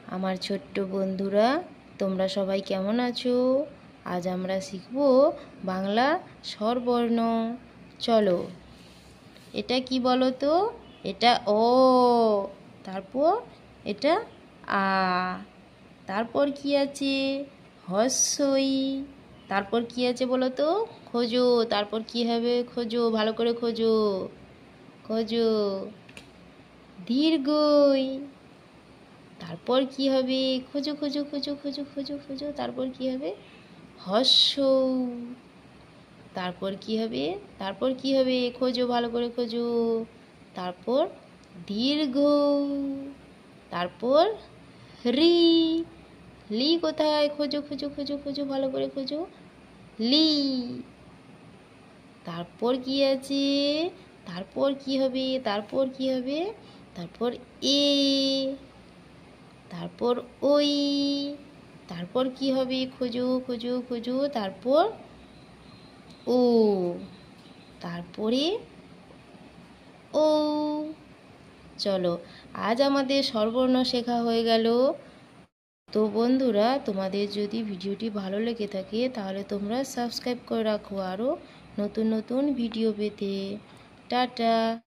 আমার ছোট্ট বন্ধুরা, তোমরা সবাই কেমন আছো? আজ আমরা শিখব বাংলা স্বরবর্ণ। চলো, এটা কি বলো তো? এটা অ, তারপর এটা আ, তারপর কি আছে? হস্যই। তারপর কি আছে বলো তো? খোঁজো। তারপর কি হবে? খোঁজো, ভালো করে খোঁজো, খোঁজো। দীর্ঘই। তারপর কি হবে? খোঁজো খোঁজো খোঁজো খোঁজো খোঁজো খোঁজো। তারপর কি হবে? হস্য। তারপর কি হবে? তারপর কি হবে? খোঁজো, ভালো করে খোঁজো। তারপর দীর্ঘ। তারপর রি। লি কোথায়? খোঁজো খোঁজো খোঁজো খোঁজো, ভালো করে খোঁজো। লি। তারপর কি আছে? তারপর কি হবে? তারপর কি হবে? তারপর এ। তারপর ওই। তারপর কি হবে? খোঁজো খোঁজো খোঁজো। তারপর ও। তারপরে ও। চলো, আজ আমাদের স্বরবর্ণ শেখা হয়ে গেল। তো বন্ধুরা, তোমাদের যদি ভিডিওটি ভালো লেগে থাকে তাহলে তোমরা সাবস্ক্রাইব করে রাখো আরও নতুন নতুন ভিডিও পেতে। টাটা।